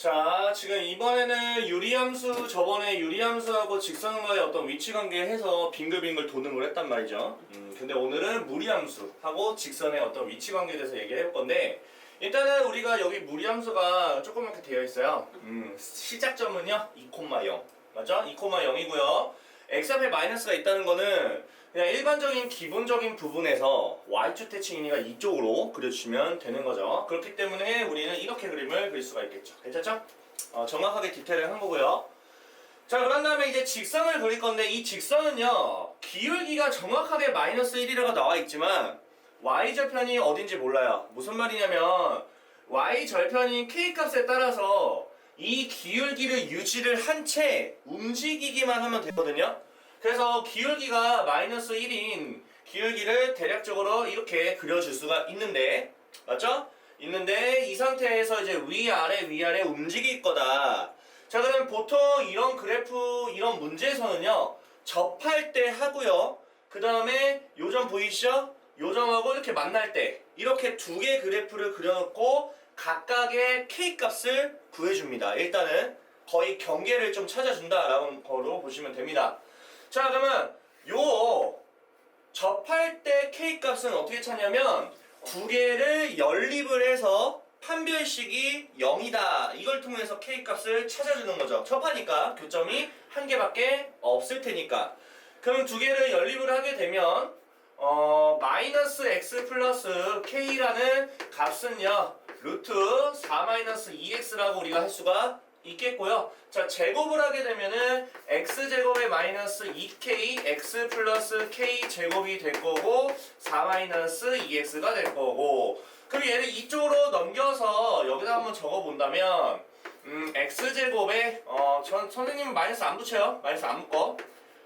자, 지금 이번에는 유리함수, 저번에 유리함수하고 직선과의 어떤 위치관계 해서 빙글빙글 도는 걸 했단 말이죠. 근데 오늘은 무리함수하고 직선의 어떤 위치관계에 대해서 얘기를 해볼 건데, 일단은 우리가 여기 무리함수가 조그맣게 되어 있어요. 시작점은요 2,0 맞죠? 2,0이고요 x 앞에 마이너스가 있다는 거는 그냥 일반적인 기본적인 부분에서 y축 대칭이니까 이쪽으로 그려주시면 되는 거죠. 그렇기 때문에 우리는 이렇게 그림을 그릴 수가 있겠죠. 괜찮죠? 정확하게 디테일을 한 거고요. 자, 그런 다음에 이제 직선을 그릴 건데, 이 직선은요 기울기가 정확하게 마이너스 1이라고 나와 있지만 y절편이 어딘지 몰라요. 무슨 말이냐면 y절편인 k값에 따라서 이 기울기를 유지를 한 채 움직이기만 하면 되거든요. 그래서 기울기가 마이너스 1인 기울기를 대략적으로 이렇게 그려줄 수가 있는데, 맞죠? 있는데 이 상태에서 이제 위아래 움직일 거다. 자, 그럼 보통 이런 그래프, 이런 문제에서는요 접할 때 하고요, 그 다음에 요점 보이시죠? 요점하고 이렇게 만날 때 이렇게 두 개의 그래프를 그려놓고 각각의 k값을 구해줍니다. 일단은 거의 경계를 좀 찾아준다라는 거로 보시면 됩니다. 자, 그러면 요 접할 때 k값은 어떻게 찾냐면 두 개를 연립을 해서 판별식이 0이다. 이걸 통해서 k값을 찾아주는 거죠. 접하니까 교점이 한 개밖에 없을 테니까. 그럼 두 개를 연립을 하게 되면 마이너스 x 플러스 k라는 값은요 루트 4-2x라고 우리가 할 수가 있겠고요. 자, 제곱을 하게 되면은 x제곱에 마이너스 2k x 플러스 k 제곱이 될 거고 4-2x가 될 거고, 그럼 얘를 이쪽으로 넘겨서 여기다 한번 적어 본다면 x제곱에 선생님은 마이너스 안 붙여요. 마이너스 안 묶어.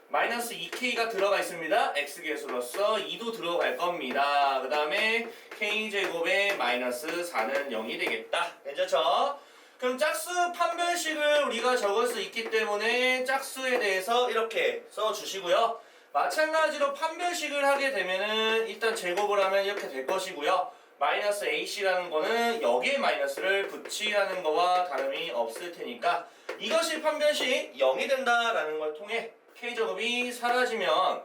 마이너스 2k가 들어가 있습니다. x계수로서 2도 들어갈 겁니다. 그 다음에 k제곱에 마이너스 4는 0이 되겠다. 괜찮죠? 그럼 짝수 판별식을 우리가 적을 수 있기 때문에 짝수에 대해서 이렇게 써주시고요. 마찬가지로 판별식을 하게 되면은 일단 제곱을 하면 이렇게 될 것이고요. 마이너스 ac라는 거는 여기에 마이너스를 붙이라는 거와 다름이 없을 테니까 이것이 판별식 0이 된다라는 걸 통해 k제곱이 사라지면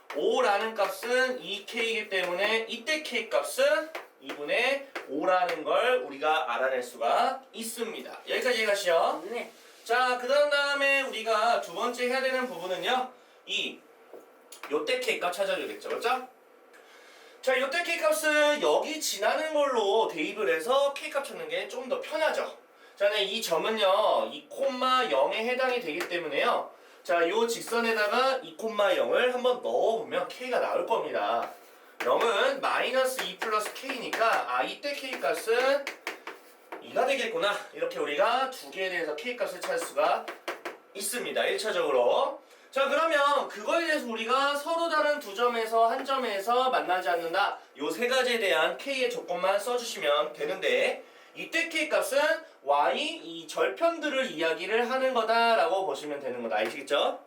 5라는 값은 2k이기 때문에 이때 k값은 2분의 5라는 걸 우리가 알아낼 수가 있습니다. 여기까지 이해가시죠? 네. 자, 그 다음에 우리가 두 번째 해야 되는 부분은요 요때 k값 찾아주겠죠. 그렇죠? 자, 요때 k값은 여기 지나는 걸로 대입을 해서 k값 찾는 게 좀 더 편하죠. 자, 네, 이 점은요 2,0에 해당이 되기 때문에요, 자, 요 직선에다가 2,0을 한번 넣어보면 k가 나올 겁니다. 0은 마이너스 2 플러스 k니까 이때 k값은 2가 되겠구나. 이렇게 우리가 두 개에 대해서 k값을 찾을 수가 있습니다. 1차적으로. 자, 그러면 그거에 대해서 우리가 서로 다른 두 점에서 한 점에서 만나지 않는다. 요 세 가지에 대한 k의 조건만 써주시면 되는데, 이때 k값은 y 이 절편들을 이야기를 하는 거다라고 보시면 되는 거다. 아시겠죠?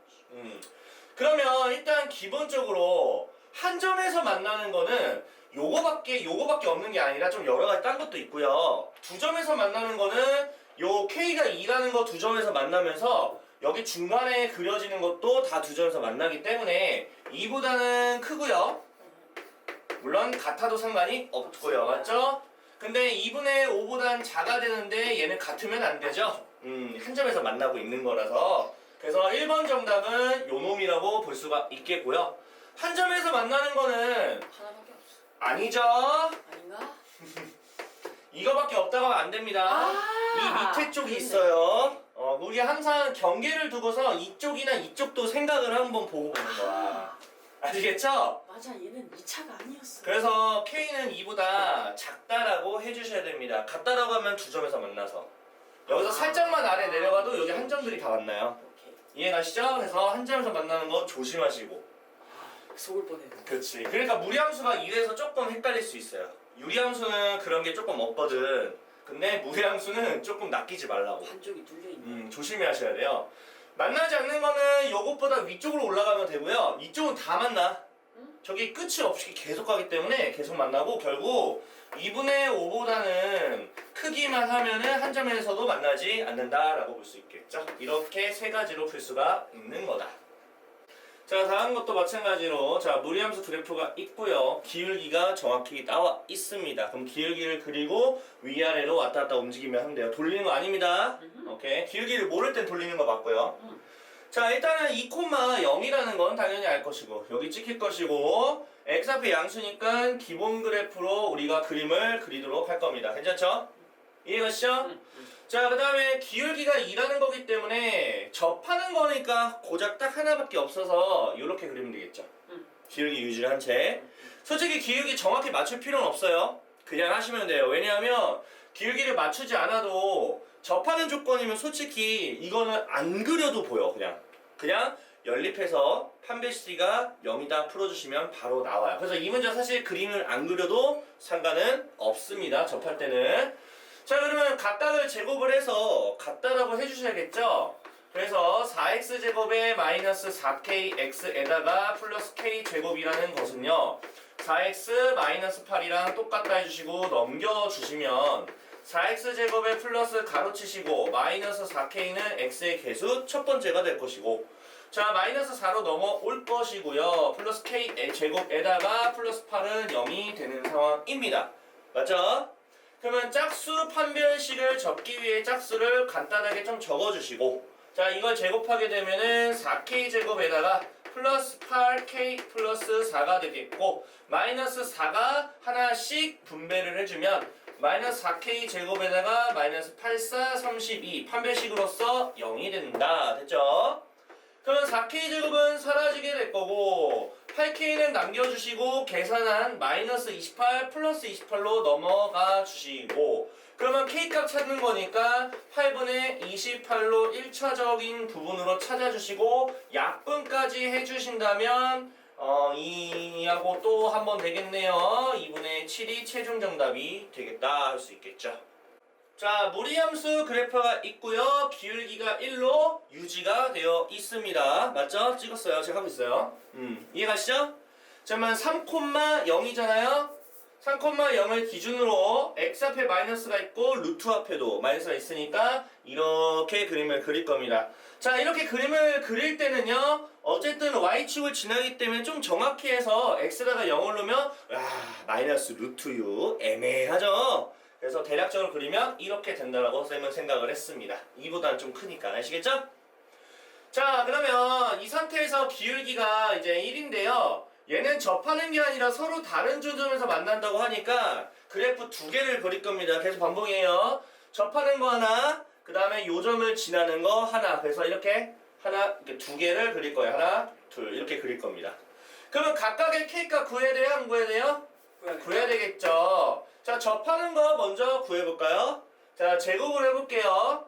그러면 일단 기본적으로 한 점에서 만나는 거는 요거밖에 없는 게 아니라 좀 여러 가지 딴 것도 있고요. 두 점에서 만나는 거는 요 k가 2라는 거 두 점에서 만나면서 여기 중간에 그려지는 것도 다 두 점에서 만나기 때문에 2보다는 크고요. 물론 같아도 상관이 없고요. 맞죠? 근데 2분의 5보단 작아 되는데 얘는 같으면 안 되죠? 한 점에서 만나고 있는 거라서. 그래서 1번 정답은 요 놈이라고 볼 수가 있겠고요. 한 점에서 만나는 거는 하나밖에 없어. 아니죠? 아닌가? 이거밖에 없다고 하면 안 됩니다. 이 밑에 쪽이 있어요. 우리 항상 경계를 두고서 이쪽이나 이쪽도 생각을 한번 보고 보는 거야. 아시겠죠? 맞아, 얘는 2차가 아니었어. 그래서 K는 2보다 작다라고 해주셔야 됩니다. 같다라고 하면 두 점에서 만나서. 여기서 살짝만 아래 내려가도 여기 한 점들이 다 만나요. 오케이. 이해가시죠? 그래서 한 점에서 만나는 거 조심하시고. 속을 뻔했네. 그렇지. 그러니까 무리함수가 이래서 조금 헷갈릴 수 있어요. 유리함수는 그런 게 조금 없거든. 근데 무리함수는 조금 낚이지 말라고. 한쪽이 뚫려있네. 조심히 하셔야 돼요. 만나지 않는 거는 요것보다 위쪽으로 올라가면 되고요. 이쪽은 다 만나. 저기 끝이 없이 계속 가기 때문에 계속 만나고 결국 2분의 5보다는 크기만 하면은 한 점에서도 만나지 않는다라고 볼 수 있겠죠. 이렇게 세 가지로 풀 수가 있는 거다. 자, 다음 것도 마찬가지로 자, 무리함수 그래프가 있고요. 기울기가 정확히 나와 있습니다. 그럼 기울기를 그리고 위아래로 왔다 갔다 움직이면 하면 돼요. 돌리는 거 아닙니다. 오케이. 기울기를 모를 땐 돌리는 거 맞고요. 자, 일단은 2,0이라는 건 당연히 알 것이고 여기 찍힐 것이고 x앞에 양수니까 기본 그래프로 우리가 그림을 그리도록 할 겁니다. 괜찮죠? 이해가시죠? 자, 그 다음에 기울기가 2라는 거기 때문에 접하는 거니까 고작 딱 하나밖에 없어서 이렇게 그리면 되겠죠. 기울기 유지를 한 채. 솔직히 기울기 정확히 맞출 필요는 없어요. 그냥 하시면 돼요. 왜냐하면 기울기를 맞추지 않아도 접하는 조건이면 솔직히 이거는 안 그려도 보여. 그냥 연립해서 판별시가 0이다 풀어주시면 바로 나와요. 그래서 이 문제 사실 그림을 안 그려도 상관은 없습니다. 접할 때는. 자, 그러면 각각을 제곱을 해서 같다라고 해주셔야겠죠? 그래서 4x제곱에 마이너스 4kx에다가 플러스 k제곱이라는 것은요 4x 마이너스 8이랑 똑같다 해주시고 넘겨주시면 4x제곱에 플러스 가로치시고 마이너스 4k는 x의 개수 첫 번째가 될 것이고 자 마이너스 4로 넘어올 것이고요 플러스 k제곱에다가 플러스 8은 0이 되는 상황입니다. 맞죠? 그러면 짝수 판별식을 적기 위해 짝수를 간단하게 좀 적어주시고 자 이걸 제곱하게 되면은 4k제곱에다가 플러스 8k 플러스 4가 되겠고 마이너스 4가 하나씩 분배를 해주면 마이너스 4k 제곱에다가 마이너스 8, 4, 32 판별식으로서 0이 된다. 됐죠? 그러면 4k 제곱은 사라지게 될 거고 8k는 남겨주시고 계산한 마이너스 28 플러스 28로 넘어가 주시고 그러면 k값 찾는 거니까 8분의 28로 1차적인 부분으로 찾아주시고 약분까지 해주신다면 2하고 또 한 번 되겠네요. 2분의 7이 최종 정답이 되겠다 할 수 있겠죠. 자, 무리함수 그래프가 있고요. 기울기가 1로 유지가 되어 있습니다. 맞죠? 찍었어요. 제가 하고 있어요. 이해가시죠? 자, 그러면 3,0이잖아요. 3,0을 기준으로 x 앞에 마이너스가 있고 루트 앞에도 마이너스가 있으니까 이렇게 그림을 그릴 겁니다. 자, 이렇게 그림을 그릴 때는요. 어쨌든 y축을 지나기 때문에 좀 정확히 해서 x다가 0을 넣으면 마이너스 루트 u 애매하죠? 그래서 대략적으로 그리면 이렇게 된다라고 쌤은 생각을 했습니다. 이보다는 좀 크니까 아시겠죠? 자, 그러면 이 상태에서 기울기가 이제 1인데요. 얘는 접하는 게 아니라 서로 다른 조점에서 만난다고 하니까 그래프 두 개를 그릴 겁니다. 계속 반복이에요. 접하는 거 하나, 그 다음에 요점을 지나는 거 하나. 그래서 이렇게 이렇게 두 개를 그릴 거예요. 하나, 둘 이렇게 그릴 겁니다. 그러면 각각의 k값 구해야 돼요? 안 구해야 돼요? 구해야 되겠죠. 자, 접하는 거 먼저 구해볼까요? 자, 제곱을 해볼게요.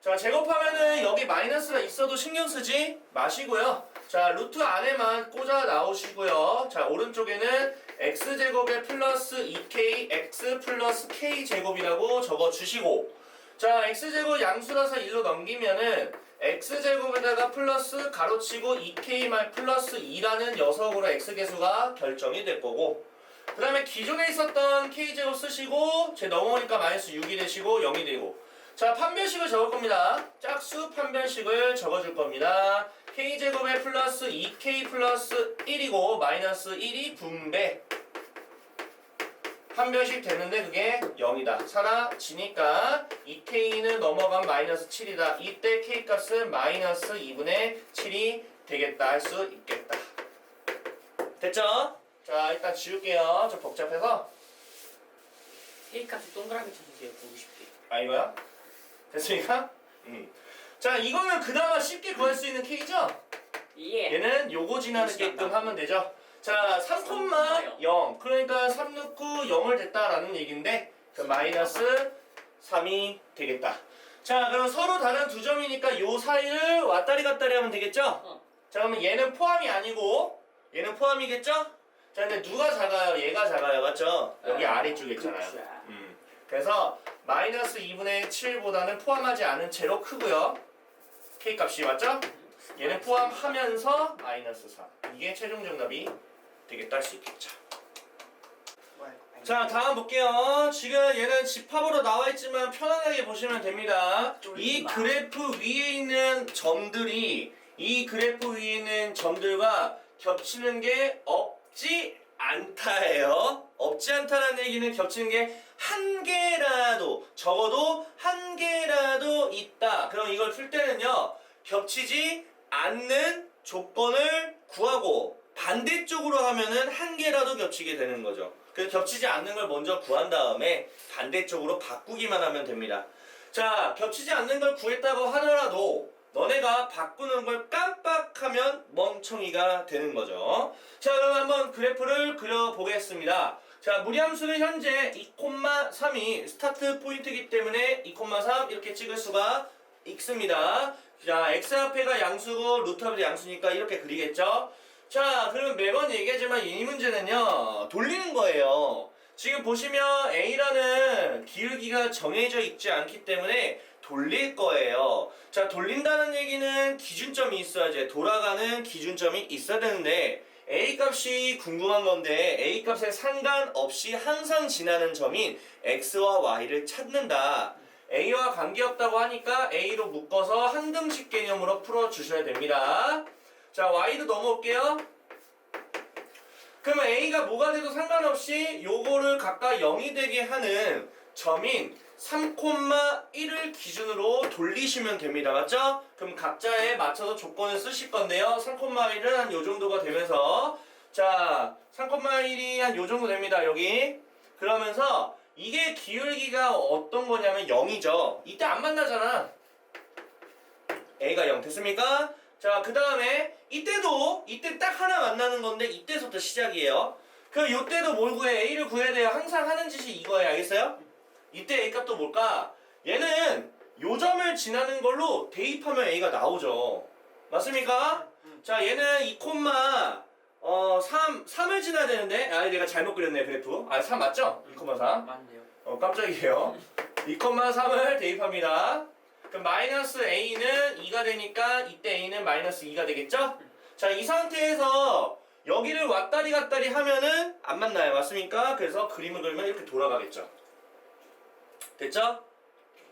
자, 제곱하면은 여기 마이너스가 있어도 신경 쓰지 마시고요. 자, 루트 안에만 꽂아 나오시고요. 자, 오른쪽에는 x제곱에 플러스 2k x 플러스 k제곱이라고 적어주시고 자, x제곱 양수라서 1로 넘기면은 x제곱에다가 플러스 가로치고 2k 말 플러스 2라는 녀석으로 x계수가 결정이 될 거고 그 다음에 기존에 있었던 k제곱 쓰시고 제 넘어오니까 마이너스 6이 되시고 0이 되고 자 판별식을 적을 겁니다. 짝수 판별식을 적어줄 겁니다. k제곱에 플러스 2k 플러스 1이고 마이너스 1이 분배 판별식 되는데 그게 0이다. 사라지니까 2k는 넘어간 마이너스 7이다. 이때 k값은 마이너스 2분의 7이 되겠다 할 수 있겠다. 됐죠? 자 일단 지울게요. 좀 복잡해서 k값을 동그라미 쳐주세요. 보고 싶게. 아 이거야? 됐습니까? 자 이거는 그나마 쉽게 구할 수 있는 k죠? 예. 얘는 요거 지나게끔 하면 되죠. 자 3,0 그러니까 3 넣고 0을 됐다라는 얘기인데 그 마이너스 3이 되겠다. 자 그럼 서로 다른 두 점이니까 요 사이를 왔다리 갔다리 하면 되겠죠? 자 그러면 얘는 포함이 아니고 얘는 포함이겠죠? 자 근데 누가 작아요? 얘가 작아요. 맞죠? 여기 아래쪽에 있잖아요. 그래서 마이너스 2분의 7보다는 포함하지 않은 채로 크고요. k값이 맞죠? 얘는 포함하면서 마이너스 4. 이게 최종 정답이 되겠다 할 수 있겠죠. 뭐야? 자, 다음 볼게요. 지금 얘는 집합으로 나와 있지만 편안하게 보시면 됩니다. 이 그래프 위에 있는 점들이 이 그래프 위에 있는 점들과 겹치는 게 없지 않다예요. 없지 않다라는 얘기는 겹치는 게 한 개라도, 적어도 한 개라도 있다. 그럼 이걸 풀 때는요, 겹치지 않는 조건을 구하고 반대쪽으로 하면은 한 개라도 겹치게 되는 거죠. 그래서 겹치지 않는 걸 먼저 구한 다음에 반대쪽으로 바꾸기만 하면 됩니다. 자, 겹치지 않는 걸 구했다고 하더라도 너네가 바꾸는 걸 깜빡하면 멍청이가 되는 거죠. 자, 그럼 한번 그래프를 그려보겠습니다. 자, 무리함수는 현재 2,3이 스타트 포인트이기 때문에 2,3 이렇게 찍을 수가 있습니다. 자, x 앞에가 양수고 루트 앞에도 양수니까 이렇게 그리겠죠. 자, 그러면 매번 얘기하지만 이 문제는요, 돌리는 거예요. 지금 보시면 A라는 기울기가 정해져 있지 않기 때문에 돌릴 거예요. 자, 돌린다는 얘기는 기준점이 있어야지, 돌아가는 기준점이 있어야 되는데 A 값이 궁금한 건데 A 값에 상관없이 항상 지나는 점인 X와 Y를 찾는다. A와 관계없다고 하니까 A로 묶어서 한 등식 개념으로 풀어주셔야 됩니다. 자, Y도 넘어올게요. 그러면 A가 뭐가 돼도 상관없이 요거를 각각 0이 되게 하는 점인 3,1을 기준으로 돌리시면 됩니다. 맞죠? 그럼 각자에 맞춰서 조건을 쓰실 건데요. 3,1은 한 요 정도가 되면서, 자, 3,1이 한 요 정도 됩니다. 여기. 그러면서 이게 기울기가 어떤 거냐면 0이죠. 이때 안 만나잖아. A가 0 됐습니까? 자, 그 다음에 이때 딱 하나 만나는 건데 이때부터 시작이에요. 그럼 이때도 뭘 구해? A를 구해야 돼요. 항상 하는 짓이 이거예요. 알겠어요? 이때 A 값도 뭘까? 얘는 요 점을 지나는 걸로 대입하면 A가 나오죠. 맞습니까? 자, 얘는 3을 지나야 되는데, 내가 잘못 그렸네, 그래프. 3 맞죠? 2,3. 맞네요. 깜짝이에요. 2,3을 대입합니다. 그럼 마이너스 A는 2가 되니까 이때 A는 마이너스 2가 되겠죠? 자, 이 상태에서 여기를 왔다리 갔다리 하면은 안 만나요. 맞습니까? 그래서 그림을 그리면 이렇게 돌아가겠죠. 됐죠?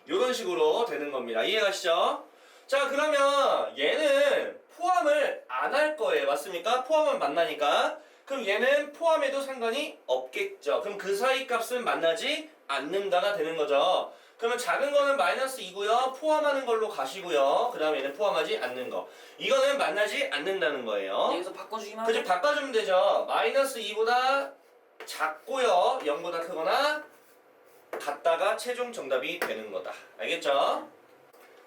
이런 식으로 되는 겁니다. 이해가시죠? 자, 그러면 얘는 포함을 안 할 거예요. 맞습니까? 포함은 만나니까. 그럼 얘는 포함해도 상관이 없겠죠. 그럼 그 사이 값은 만나지 않는다가 되는 거죠. 그러면 작은 거는 마이너스 2고요. 포함하는 걸로 가시고요. 그 다음에 얘는 포함하지 않는 거. 이거는 만나지 않는다는 거예요. 여기서 바꿔주기만 그죠? 하면 바꿔주면 되죠. 마이너스 2보다 작고요. 0보다 크거나 같다가 최종 정답이 되는 거다. 알겠죠?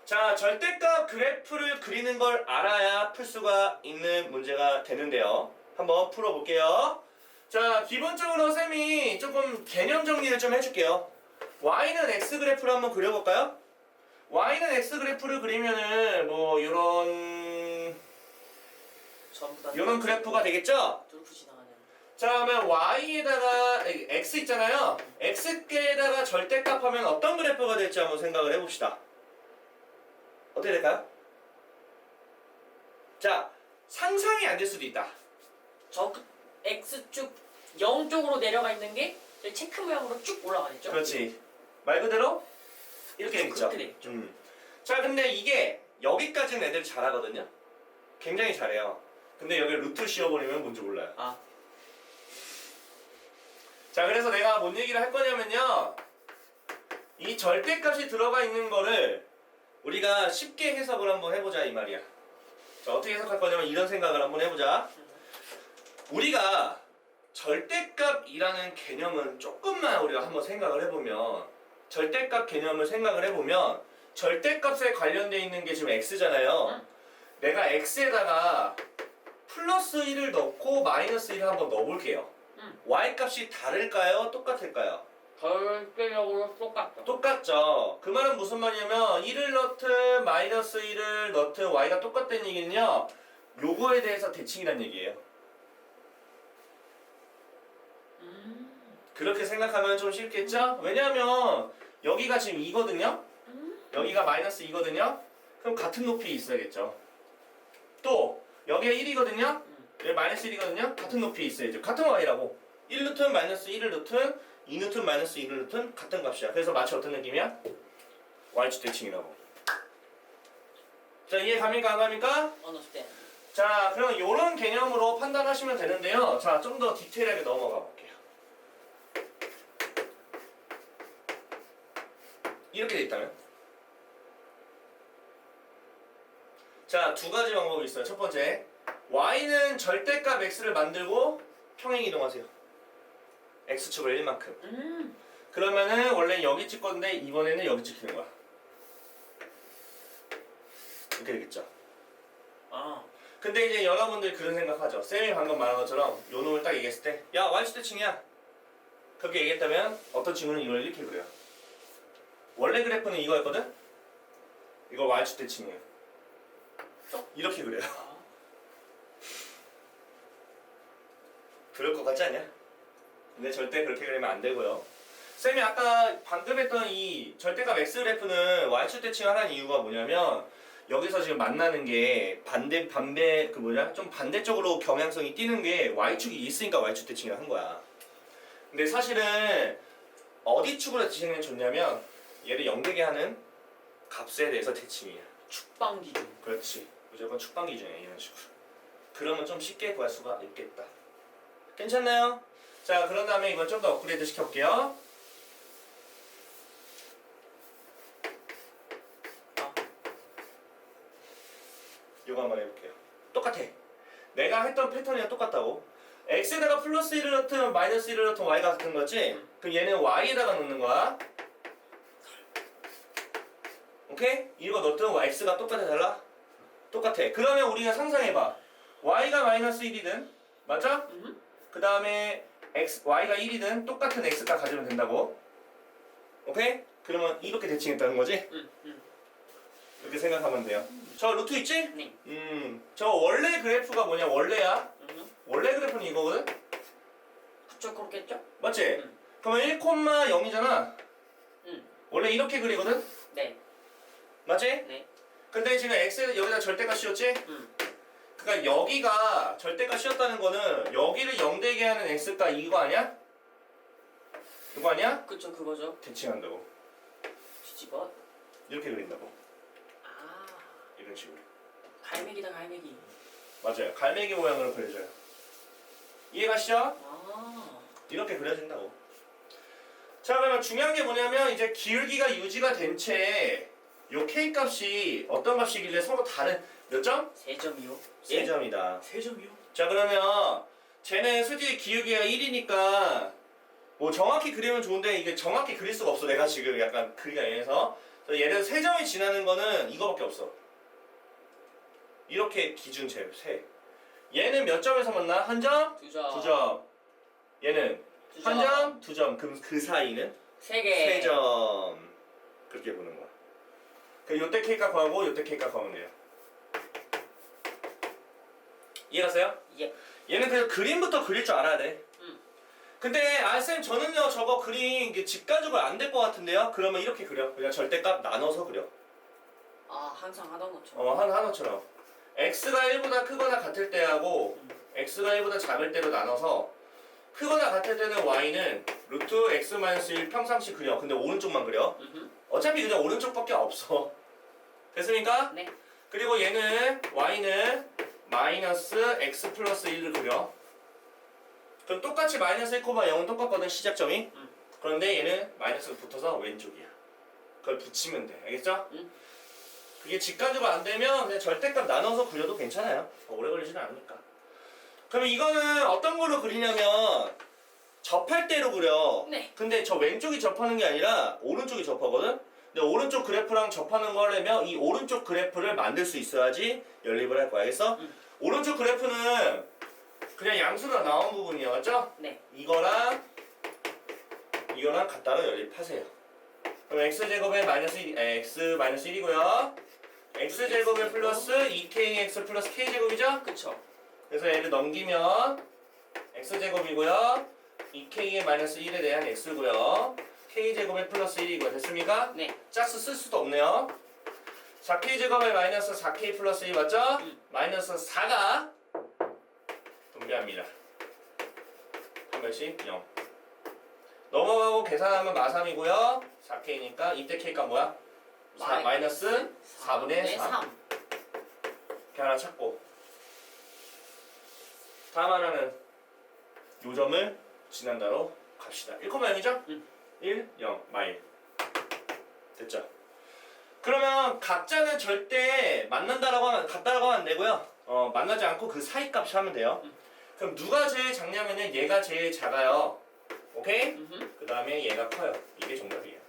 자, 절대값 그래프를 그리는 걸 알아야 풀 수가 있는 문제가 되는데요. 한번 풀어볼게요. 자, 기본적으로 쌤이 조금 개념 정리를 좀 해줄게요. Y는 X 그래프를 한번 그려볼까요? Y는 X 그래프를 그리면은 뭐 요런 전부 다 요런 그래프가 되겠죠? 뚫고 지나가는. 자, 그러면 Y에다가 X 있잖아요. X께에다가 절대값 하면 어떤 그래프가 될지 한번 생각을 해봅시다. 어떻게 될까요? 자, 상상이 안 될 수도 있다. 저 X축 0 쪽으로 내려가 있는 게 저희 체크 모양으로 쭉 올라가겠죠? 그렇지. 말 그대로 이렇게 되겠죠. 그렇게 되겠죠. 자, 근데 이게 여기까지는 애들 잘하거든요. 굉장히 잘해요. 근데 여기 루트 씌워버리면 뭔지 몰라요. 아, 자, 그래서 내가 뭔 얘기를 할 거냐면요, 이 절대값이 들어가 있는 거를 우리가 쉽게 해석을 한번 해보자 이 말이야. 자, 어떻게 해석할 거냐면 이런 생각을 한번 해보자. 우리가 절대값이라는 개념은 조금만 우리가 한번 생각을 해보면, 절대값 개념을 생각을 해보면 절대값에 관련되어 있는 게 지금 x잖아요. 내가 x에다가 플러스 1을 넣고 마이너스 1을 한번 넣어볼게요. y 값이 다를까요? 똑같을까요? 절대적으로 똑같죠. 똑같죠. 그 말은 무슨 말이냐면 1을 넣든 마이너스 1을 넣든 y가 똑같다는 얘기는요, 요거에 대해서 대칭이란 얘기예요. 그렇게 생각하면 좀 쉽겠죠? 왜냐면 여기가 지금 2거든요? 여기가 마이너스 2거든요? 그럼 같은 높이 있어야겠죠. 또 여기가 1이거든요? 여기 마이너스 1이거든요. 같은 높이에 있어야죠. 같은 y라고. 1루튼 마이너스 1을 루튼 2루튼 마이너스 1을 루튼 같은 값이야. 그래서 마치 어떤 느낌이야? y축 대칭이라고. 자, 이해 갑니까? 안 갑니까? 언더스탠. 자, 그럼 이런 개념으로 판단하시면 되는데요. 자, 좀 더 디테일하게 넘어가 볼게요. 이렇게 돼 있다면? 자, 두 가지 방법이 있어요. 첫 번째, y는 절대값 x를 만들고 평행 이동하세요. x축을 1만큼. 그러면은 원래 여기 찍 건데 이번에는 여기 찍히는 거야. 이렇게 되겠죠. 아. 근데 이제 여러분들 그런 생각하죠. 쌤이 방금 말한 것처럼 요 놈을 딱 얘기했을 때, 야, y축 대칭이야. 그렇게 얘기했다면 어떤 친구는 이걸 이렇게 그려요. 원래 그래프는 이거였거든? 이거 y축 대칭이에요. 이렇게 그래요. 아. 그럴 것 같지 않냐? 근데 절대 그렇게 그리면 안 되고요. 쌤이 아까 방금 했던 이 절대값 x 그래프는 y축 대칭을 하는 이유가 뭐냐면 여기서 지금 만나는 게 좀 반대쪽으로 경향성이 띄는 게 y축이 있으니까 y축 대칭을 한 거야. 근데 사실은 어디 축으로 대칭이 좋냐면 얘를 0되게 하는 값에 대해서 대칭이야. 축방 기준. 그렇지. 무조건 축방 기준이야, 이런 식으로. 그러면 좀 쉽게 구할 수가 있겠다. 괜찮나요? 자, 그런 다음에 이건 좀 더 업그레이드 시켜볼게요. 이거 한번 해볼게요. 똑같아. 내가 했던 패턴이랑 똑같다고. x에다가 플러스 1을 넣든 마이너스 1을 넣든 y가 같은 거지? 그럼 얘는 y에다가 넣는 거야. 오케이? 이거 넣든 x가 똑같아, 달라? 똑같아. 그러면 우리가 상상해봐. y가 마이너스 1이든 맞아? 그 다음에 y가 1이든 똑같은 x가 가지면 된다고. 오케이? 그러면 이렇게 대칭했다는 거지? 이렇게 생각하면 돼요. 저 루트 있지? 네. 저 원래 그래프가 뭐냐? 원래야? 원래 그래프는 이거거든? 그쵸, 그렇겠죠? 맞지? 그러면 1,0이잖아. 원래 이렇게 그리거든? 네. 맞지? 네. 근데 지금 x 여기다 절대값 씌웠지? 그러니까 여기가 절대값 씌웠다는 거는 여기를 0되게 하는 x가 이거 아니야? 이거 아니야? 그쵸, 그거죠. 대칭한다고. 뒤집어. 이렇게 그린다고. 아. 이런 식으로. 갈매기다, 갈매기. 맞아요. 갈매기 모양으로 그려져요. 이해가시죠? 아. 이렇게 그려진다고. 자, 그러면 중요한 게 뭐냐면 이제 기울기가 유지가 된 채 요 k 값이 어떤 값이길래 서로 다른 몇 점? 3점이요? 3점이다. 3점이요? 자, 그러면 쟤는 솔직히 기울기가 1이니까 뭐 정확히 그리면 좋은데 이게 정확히 그릴 수가 없어. 내가 지금 약간 그리기가 애매해서. 예를 들어 3점이 지나는 거는 이거밖에 없어. 이렇게 기준 재 세. 얘는 몇 점에서 만나? 한 점? 2점. 2점. 얘는 2점. 한 점? 2점. 그럼 그 사이는 3개. 3점. 그렇게 보는 거야. 그 요때 K값 구하고 요때 K값 구하면 돼요. 이해갔어요? 예. 얘는 그래서 그림부터 그릴 줄 알아야 돼. 근데 쌤 저는요 저거 그림 이게 직가적으로 안 될 것 같은데요? 그러면 이렇게 그려. 그냥 절대값 나눠서 그려. 아, 항상 하던 것처럼. 하나처럼. x가 1보다 크거나 같을 때하고 x가 1보다 작을 때로 나눠서 크거나 같을 때는 y는 루트 x-1 평상시 그려. 근데 오른쪽만 그려. 어차피 그냥 오른쪽밖에 없어. 됐습니까? 네. 그리고 얘는 y는 마이너스 x 플러스 1을 그려. 그럼 똑같이 마이너스 1,0은 똑같거든, 시작점이. 그런데 얘는 마이너스가 붙어서 왼쪽이야. 그걸 붙이면 돼. 알겠죠? 그게 직관적으로 안 되면 그냥 절대값 나눠서 그려도 괜찮아요. 오래 걸리지는 않으니까. 그럼 이거는 어떤 걸로 그리냐면 접할 때로 그려. 네. 근데 저 왼쪽이 접하는 게 아니라 오른쪽이 접하거든? 근데 오른쪽 그래프랑 접하는 거 하려면 이 오른쪽 그래프를 만들 수 있어야지 연립을 할 거야. 알겠어? 오른쪽 그래프는 그냥 양수로 나온 부분이야. 맞죠? 네. 이거랑 갖다로 연립하세요. 그럼 x제곱에 x 마이너스 1이고요. x제곱에 플러스 2kx 플러스 k제곱이죠? 그쵸. 그래서 얘를 넘기면 x제곱이고요. 2k의 마이너스 1에 대한 x고요. k제곱에 플러스 1이고요. 됐습니까? 네. 짝수 쓸 수도 없네요. 4k제곱에 마이너스 4k 플러스 1 맞죠? 마이너스 4가 분배합니다. 판별식 0. 넘어가고 계산하면 마삼이고요. 4K니까 이때 K가 뭐야? 마이너스 4분의 3. 이렇게 하나 찾고 다음 하나는 요점을 지난다로 갑시다. 1,0이죠? 1, 0, 마일. 됐죠? 그러면 각자는 절대 만난다라고 하면 같다라고 하면 안 되고요. 만나지 않고 그 사이 값이 하면 돼요. 그럼 누가 제일 작냐면은 얘가 제일 작아요. 오케이? 그 다음에 얘가 커요. 이게 정답이에요.